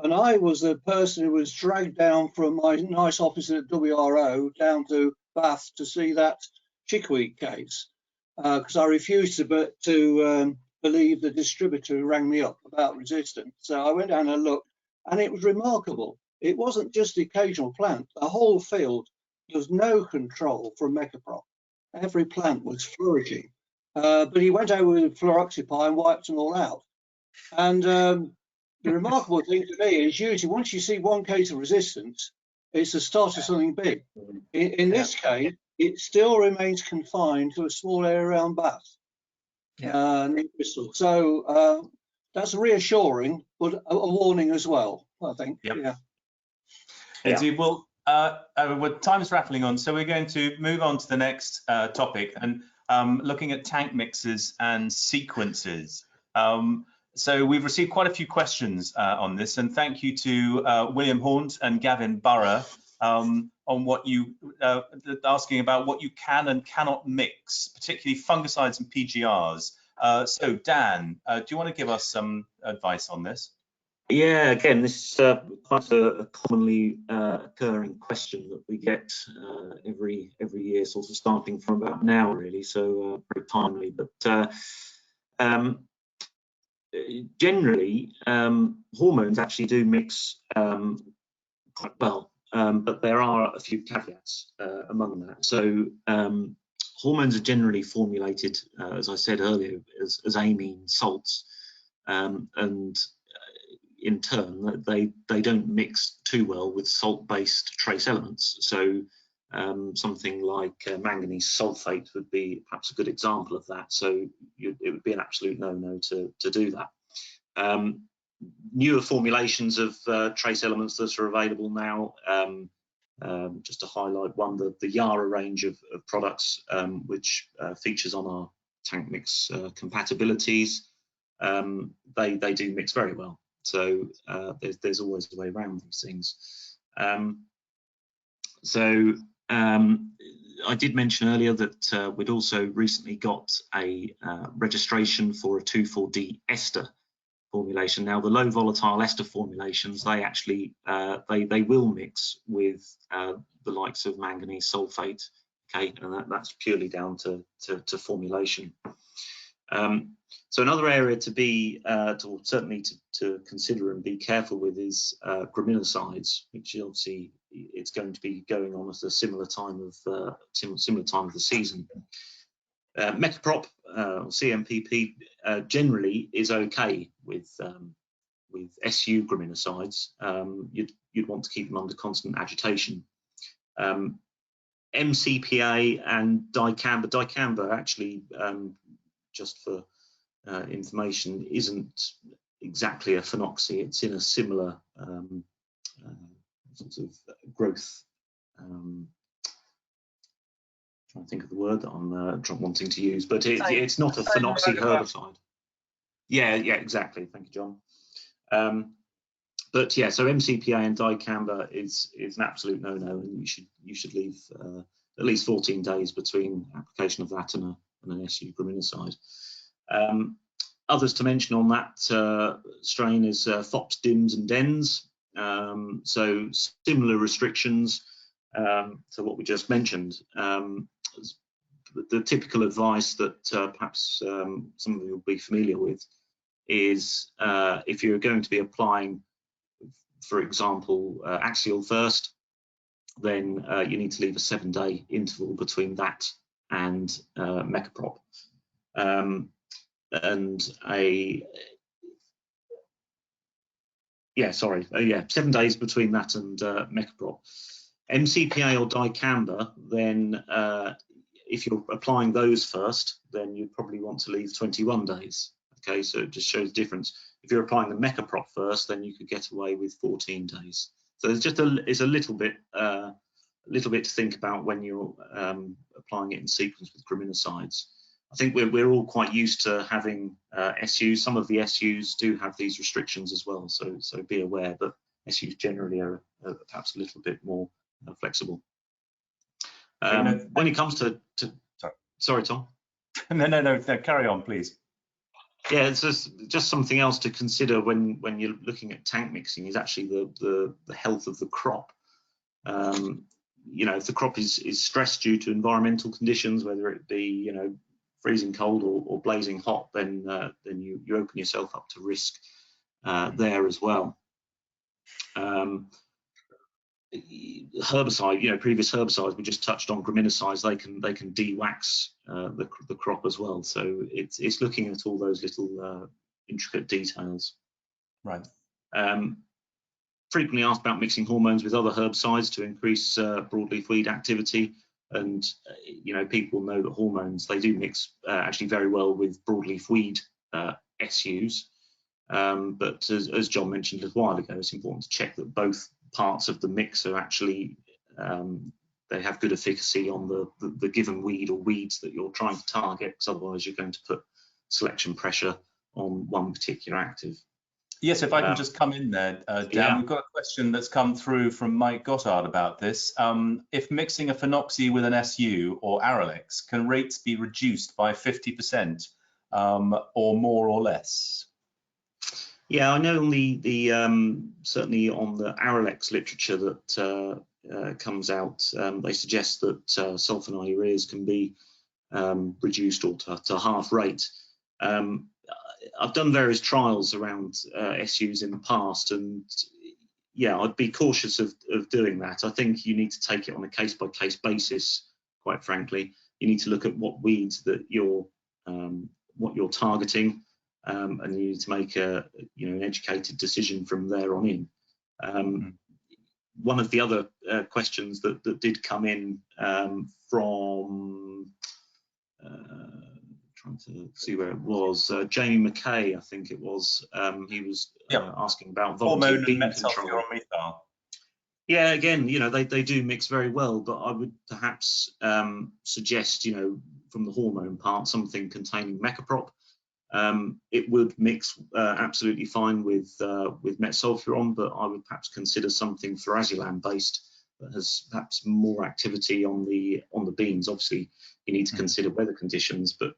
And I was the person who was dragged down from my nice office at WRO down to Bath to see that chickweed case, because I refused to believe the distributor who rang me up about resistance. So I went down and looked, and it was remarkable. It wasn't just the occasional plant. The whole field, there was no control from mecaprop. Every plant was flourishing. But he went over with fluoroxypyr and wiped them all out. And the remarkable thing to me is usually once you see one case of resistance, it's the start of something big. In this case, it still remains confined to a small area around Bath. Near Bristol. So that's reassuring, but a warning as well, I think. Indeed. Well, time is rattling on, so we're going to move on to the next topic and looking at tank mixes and sequences. So we've received quite a few questions on this, and thank you to William Hornt and Gavin Burrough on what you, asking about what you can and cannot mix, particularly fungicides and PGRs. So Dan, do you want to give us some advice on this? Yeah, again, this is quite a commonly occurring question that we get every year, sort of starting from about now, really. So very timely. But generally, hormones actually do mix quite well, but there are a few caveats among that. So hormones are generally formulated, as I said earlier, as amine salts, and in turn, they don't mix too well with salt-based trace elements. So something like manganese sulfate would be perhaps a good example of that. So it would be an absolute no-no to do that. Newer formulations of trace elements that are available now, just to highlight one, the Yara range of products, which features on our tank mix compatibilities, they do mix very well. So there's always a way around these things. I did mention earlier that we'd also recently got a registration for a 2,4-D ester formulation. Now, the low volatile ester formulations, they actually they will mix with the likes of manganese sulfate, okay, and that's purely down to formulation. So another area to be certainly to consider and be careful with is graminicides, which obviously it's going to be going on at a similar time of the season. Mecaprop or CMPP generally is okay with SU graminicides. You'd want to keep them under constant agitation. MCPA and dicamba actually, just for information, isn't exactly a phenoxy. It's in a similar sort of growth. Trying to think of the word that I'm wanting to use, but it's not a phenoxy herbicide. Yeah, exactly. Thank you, John. But yeah, so MCPA and dicamba is an absolute no-no, and you should leave at least 14 days between application of that and an SU graminicide. Others to mention on that strain is FOPs, DIMs, and DENs. So similar restrictions to what we just mentioned. The typical advice that perhaps some of you will be familiar with is if you're going to be applying, for example, axial first, then you need to leave a 7-day interval between that and Mecaprop. And 7 days between that and Mecaprop. MCPA or dicamba, then if you're applying those first, then you probably want to leave 21 days. Okay, so it just shows the difference. If you're applying the Mecaprop first, then you could get away with 14 days. So it's just a little bit to think about when you're applying it in sequence with graminicides. I think we're all quite used to having SUs. Some of the SUs do have these restrictions as well, so be aware that SUs generally are perhaps a little bit more flexible. When it comes to sorry, Tom. No, carry on, please. Yeah, it's just something else to consider when you're looking at tank mixing is actually the health of the crop. If the crop is stressed due to environmental conditions, whether it be freezing cold or blazing hot, then you open yourself up to risk there as well. Herbicide, previous herbicides we just touched on, graminicides, they can de-wax the crop as well. So it's looking at all those little intricate details. Right. Frequently asked about mixing hormones with other herbicides to increase broadleaf weed activity, and people know that hormones, they do mix actually very well with broadleaf weed SUs. But as John mentioned a little while ago, it's important to check that both parts of the mix are actually they have good efficacy on the given weed or weeds that you're trying to target, because otherwise you're going to put selection pressure on one particular active. Yes, if I can just come in there, Dan, yeah. we've got a question that's come through from Mike Gottard about this. If mixing a phenoxy with an SU or Aralex, can rates be reduced by 50% or more or less? Yeah, I know on the certainly on the Aralex literature that comes out, they suggest that sulfonylureas can be reduced or to half rate. I've done various trials around SUs in the past, and yeah, I'd be cautious of doing that. I think you need to take it on a case-by-case basis, quite frankly. You need to look at what weeds that you're targeting, and you need to make an educated decision from there on in. One of the other questions that did come in from trying to see where it was, Jamie McKay, I think it was. He was asking about voluntary bean control. Methyl. Yeah, again, they do mix very well, but I would perhaps suggest, from the hormone part, something containing mecaprop. It would mix absolutely fine with metsulfuron, but I would perhaps consider something fluazulam based that has perhaps more activity on the beans. Obviously, you need to consider weather conditions, but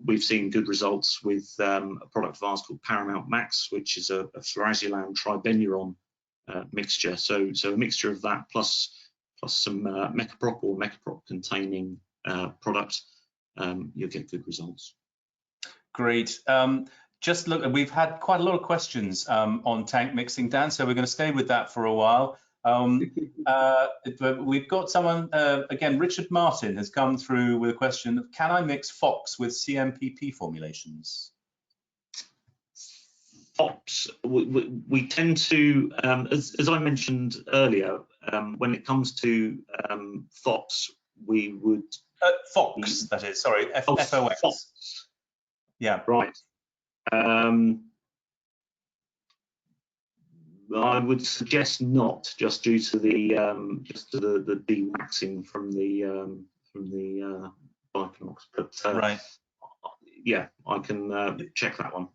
we've seen good results with a product of ours called Paramount Max, which is a fluazulam tribenuron mixture. So a mixture of that plus some mecaprop or mecaprop containing product, you'll get good results. Great. Just look, we've had quite a lot of questions on tank mixing, Dan, so we're going to stay with that for a while. But we've got someone, again, Richard Martin has come through with a question: can I mix FOX with CMPP formulations? FOX, we tend to, as I mentioned earlier, when it comes to FOX, we would... FOX, that is, sorry, F-O-X. FOX. Yeah. Right. I would suggest not, just due to the de-waxing from the bipenox. But right. Yeah, I can check that one.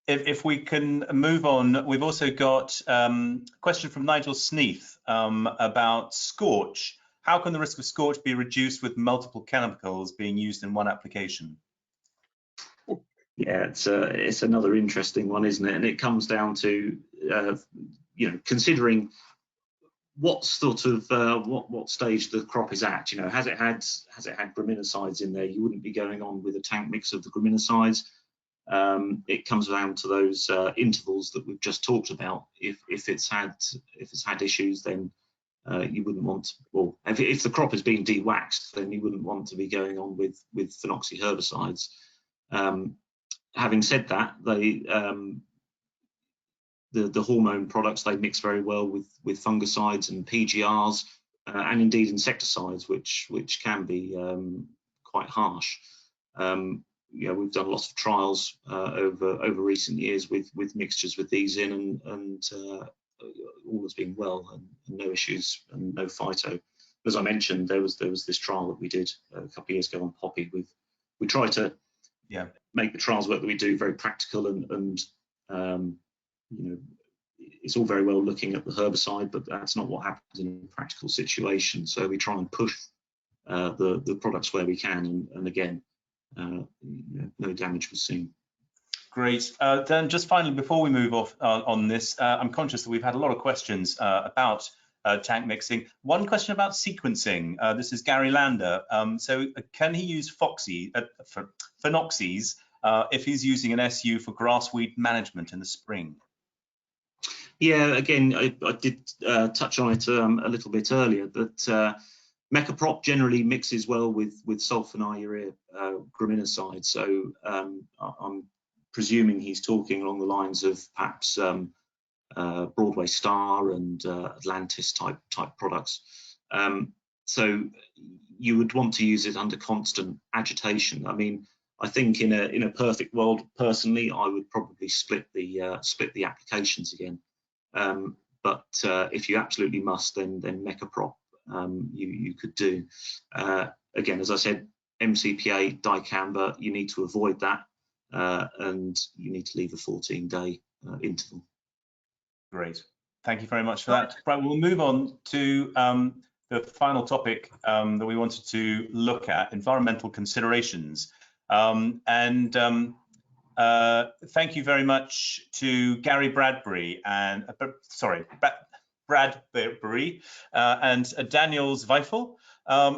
If we can move on, we've also got a question from Nigel Sneath about scorch. How can the risk of scorch be reduced with multiple chemicals being used in one application? Yeah, it's another interesting one, isn't it? And it comes down to considering what sort of what stage the crop is at. Has it had graminicides in there? You wouldn't be going on with a tank mix of the graminicides. It comes down to those intervals that we've just talked about. If it's had issues, then you wouldn't want to, or if the crop has been de-waxed, then you wouldn't want to be going on with phenoxy herbicides. Having said that, the hormone products, they mix very well with fungicides and PGRs, and indeed insecticides, which can be quite harsh. We've done lots of trials over recent years with mixtures with these in, and all has been well, and no issues and no phyto. As I mentioned, there was this trial that we did a couple of years ago on poppy. We try to make the trials work that we do very practical, and it's all very well looking at the herbicide, but that's not what happens in a practical situation. So we try and push the products where we can, and again, no damage was seen. Great. Then just finally, before we move off on this, I'm conscious that we've had a lot of questions about tank mixing. One question about sequencing. This is Gary Lander. So can he use phenoxies if he's using an SU for grassweed management in the spring? Yeah, again, I did touch on it a little bit earlier, but mecaprop generally mixes well with sulfonylurea graminicide. So I'm presuming he's talking along the lines of perhaps Broadway Star and Atlantis type products. So you would want to use it under constant agitation. I mean, I think in a perfect world, personally, I would probably split the applications again. But if you absolutely must, then mecaprop you could do. Again, as I said, MCPA, dicamba, you need to avoid that. and you need to leave a 14-day interval. Great. Thank you very much for that. Right, we'll move on to the final topic that we wanted to look at, environmental considerations. Thank you very much to Gary Bradbury and Bradbury and Daniel Zweifel,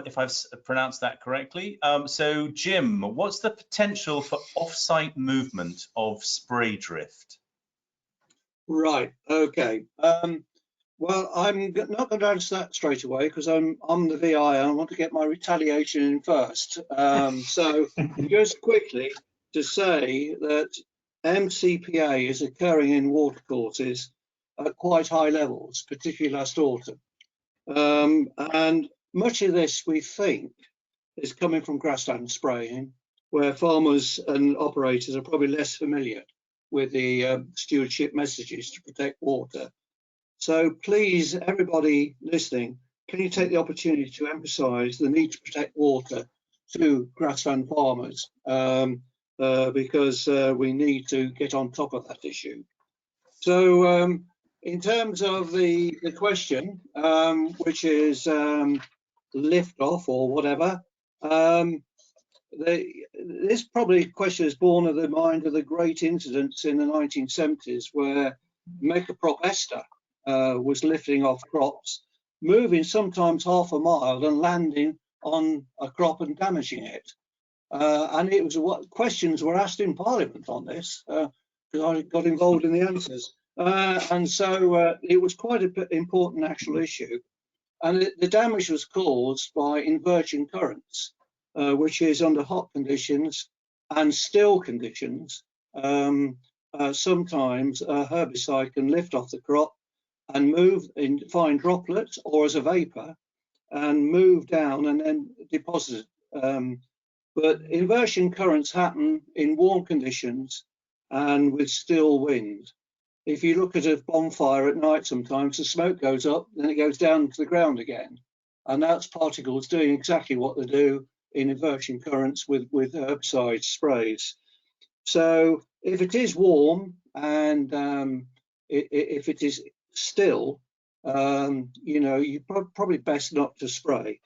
if I've pronounced that correctly. So Jim, what's the potential for off-site movement of spray drift? Right. Okay. Well, I'm not going to answer that straight away because I'm the VI and I want to get my retaliation in first. So just quickly to say that MCPA is occurring in watercourses at quite high levels, particularly last autumn. And much of this, we think, is coming from grassland spraying, where farmers and operators are probably less familiar with the stewardship messages to protect water. So please, everybody listening, can you take the opportunity to emphasise the need to protect water to grassland farmers, because we need to get on top of that issue. So in terms of the question, which is lift off or whatever, this probably question is born of the mind of the great incidents in the 1970s where Mecaprop ester was lifting off crops, moving sometimes half a mile and landing on a crop and damaging it. And it was what questions were asked in Parliament on this, because I got involved in the answers. And so it was quite an important national issue. And the damage was caused by inversion currents, which is under hot conditions and still conditions. Sometimes a herbicide can lift off the crop and move in fine droplets or as a vapor and move down and then deposit. But inversion currents happen in warm conditions and with still wind. If you look at a bonfire at night, sometimes the smoke goes up, then it goes down to the ground again. And that's particles doing exactly what they do in inversion currents with herbicide sprays. So if it is warm and if it is still, you know, you're probably best not to spray.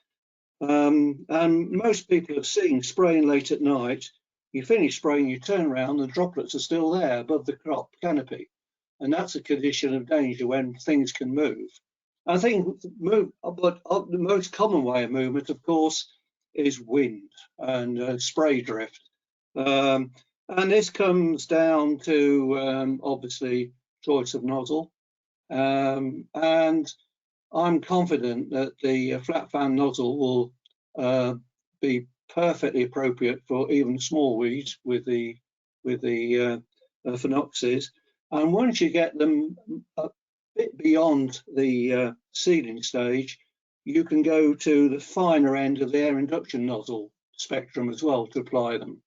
And most people have seen spraying late at night. You finish spraying, you turn around, the droplets are still there above the crop canopy. And that's a condition of danger when things can move. I think the most common way of movement, of course, is wind and spray drift. And this comes down to, obviously, choice of nozzle. And I'm confident that the flat fan nozzle will be perfectly appropriate for even small weeds with the phenoxys. And once you get them a bit beyond the seeding stage, you can go to the finer end of the air induction nozzle spectrum as well to apply them.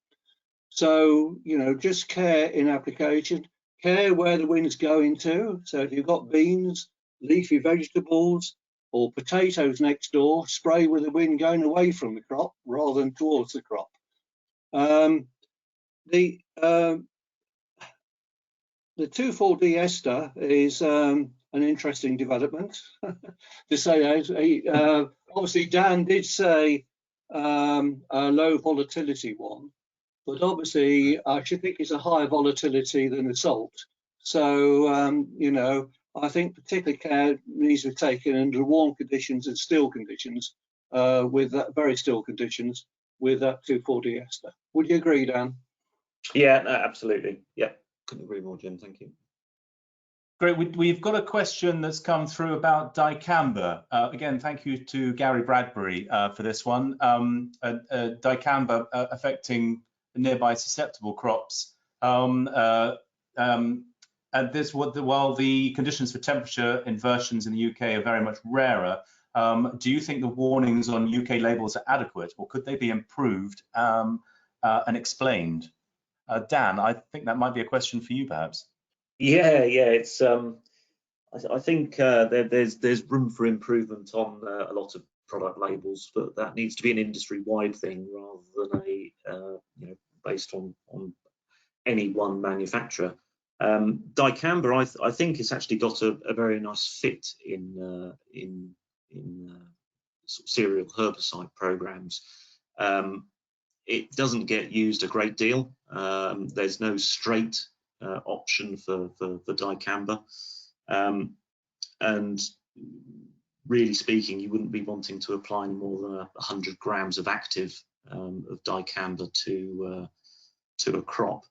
So, you know, just care in application, care where the wind's going to. So if you've got beans, leafy vegetables, or potatoes next door, spray with the wind going away from the crop rather than towards the crop. The 2,4-D ester is an interesting development, to say. Obviously, Dan did say a low volatility one, but obviously I should think it's a higher volatility than the salt. So, you know, I think particular care needs to be taken under warm conditions and still conditions, with that very still conditions with that 2,4-D ester. Would you agree, Dan? Yeah, no, absolutely. Yeah, couldn't agree more, Jim. Thank you. Great. We've got a question that's come through about dicamba. Again, thank you to Gary Bradbury for this one. Dicamba affecting nearby susceptible crops. And this, while the conditions for temperature inversions in the UK are very much rarer, do you think the warnings on UK labels are adequate, or could they be improved and explained? Dan, I think that might be a question for you, perhaps. Yeah, it's. I think there's room for improvement on a lot of product labels, but that needs to be an industry-wide thing rather than a you know, based on any one manufacturer. Dicamba, I think it's actually got a very nice fit in sort of cereal herbicide programs. It doesn't get used a great deal. There's no straight option for dicamba, and really speaking, you wouldn't be wanting to apply more than 100 grams of active of dicamba to a crop.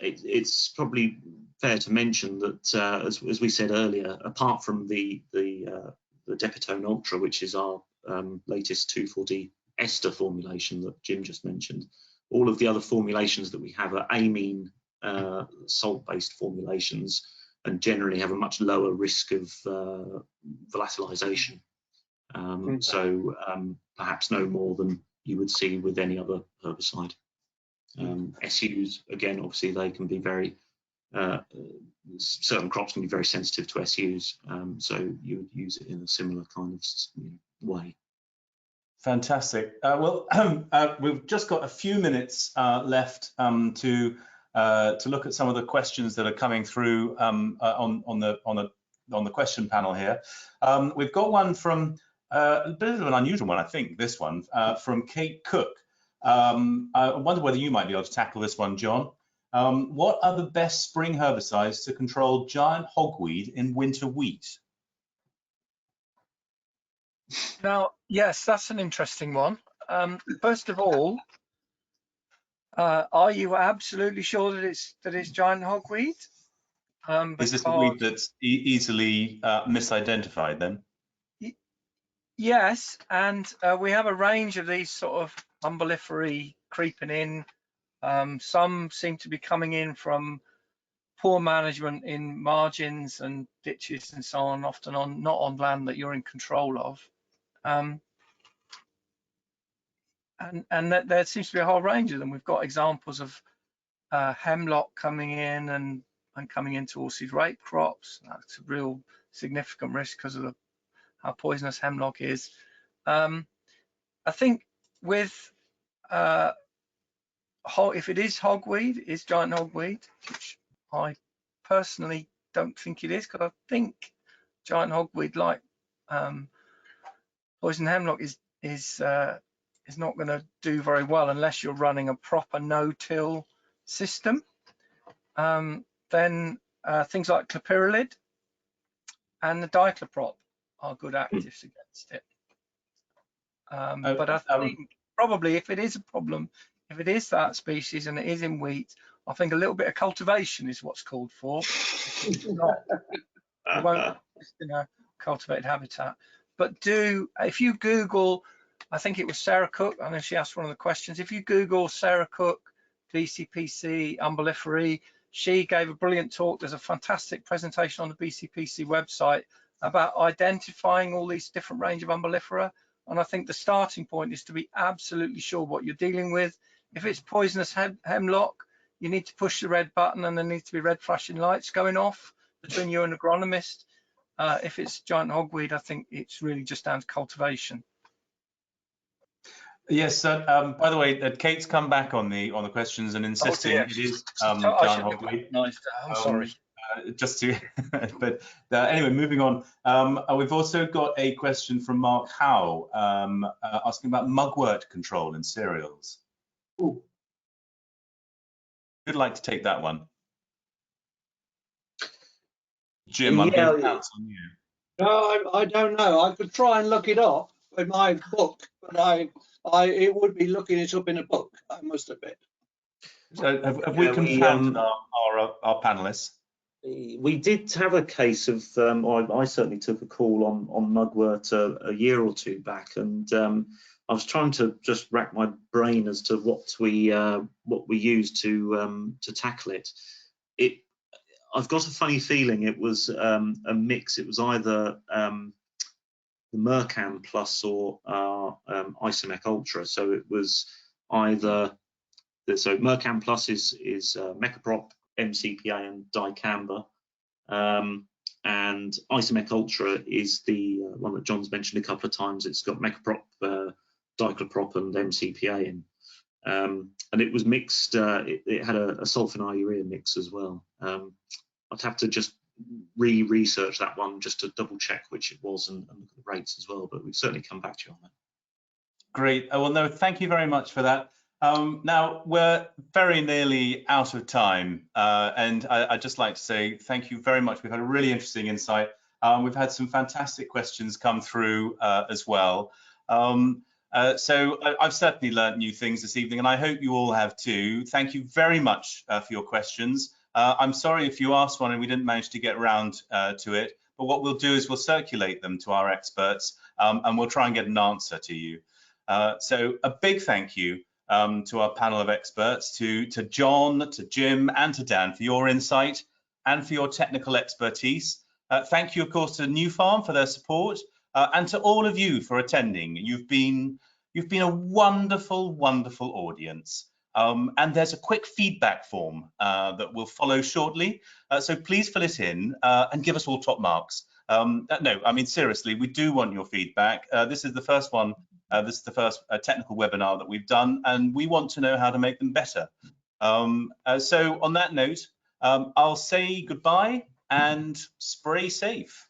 It's probably fair to mention that, as we said earlier, apart from the Depitone Ultra, which is our latest 2,4-D ester formulation that Jim just mentioned, all of the other formulations that we have are amine salt-based formulations, and generally have a much lower risk of volatilization. So perhaps no more than you would see with any other herbicide. SUs, again, obviously they can be very, certain crops can be very sensitive to SUs, so you would use it in a similar kind of way. Fantastic. Well, we've just got a few minutes left to look at some of the questions that are coming through on the question panel here. We've got one from a bit of an unusual one, I think. This one from Kate Cook. I wonder whether you might be able to tackle this one, John. What are the best spring herbicides to control giant hogweed in winter wheat? Now, yes, that's an interesting one. First of all, are you absolutely sure that it's giant hogweed? Is this a weed that's easily misidentified then? Yes, and we have a range of these sort of umbelliferae creeping in. Some seem to be coming in from poor management in margins and ditches and so on, often not on land that you're in control of. And there seems to be a whole range of them. We've got examples of hemlock coming in and coming into oilseed rape crops. That's a real significant risk because of how poisonous hemlock is. I think with if it is hogweed, it's giant hogweed, which I personally don't think it is, because I think giant hogweed, like poison hemlock, is not going to do very well unless you're running a proper no-till system. Then things like clopyralid and the dicloprop are good actives against it. But I think probably if it is a problem, if it is that species and it is in wheat, I think a little bit of cultivation is what's called for. If not, it won't exist in a cultivated habitat. But if you Google, I think it was Sarah Cook, I know she asked one of the questions, if you Google Sarah Cook, BCPC, umbelliferae, she gave a brilliant talk. There's a fantastic presentation on the BCPC website about identifying all these different range of umbellifera. And I think the starting point is to be absolutely sure what you're dealing with. If it's poisonous hemlock, you need to push the red button and there needs to be red flashing lights going off between you and an agronomist. If it's giant hogweed, I think it's really just down to cultivation. Yes, by the way, Kate's come back on the questions and insisting it is giant hogweed. I'm sorry. Just to, but anyway, moving on. We've also got a question from Mark Howe asking about mugwort control in cereals. Ooh. Who'd like to take that one? Jim, Yeah, I'm going to bounce on you. No, I don't know. I could try and look it up in my book, but it would be looking it up in a book, I must admit. So have we confounded our panelists? We did have a case of, I certainly took a call on mugwort a year or two back, and I was trying to just rack my brain as to what we used to tackle it. I've got a funny feeling it was a mix. It was either the Mercam Plus or Isomec Ultra. So it was either Mercam Plus is Mecaprop, MCPA, and dicamba, and Isomec Ultra is the one that John's mentioned a couple of times. It's got Mecaprop, dicloprop, and MCPA in. and it was mixed. It had a sulfonylurea mix as well. I'd have to just research that one just to double check which it was and look at the rates as well. But we'd certainly come back to you on that. Great. Well, no, thank you very much for that. Now we're very nearly out of time, and I'd just like to say thank you very much. We've had a really interesting insight. We've had some fantastic questions come through as well. So I've certainly learned new things this evening, and I hope you all have too. Thank you very much for your questions. I'm sorry if you asked one and we didn't manage to get around to it, but what we'll do is we'll circulate them to our experts, and we'll try and get an answer to you. So a big thank you to our panel of experts, to John, to Jim, and to Dan for your insight and for your technical expertise. Thank you, of course, to New Farm for their support, and to all of you for attending. You've been a wonderful, wonderful audience. And there's a quick feedback form that will follow shortly. So please fill it in and give us all top marks. No, I mean, seriously, we do want your feedback. This is the first one. This is the first technical webinar that we've done, and we want to know how to make them better. So on that note, I'll say goodbye and spray safe.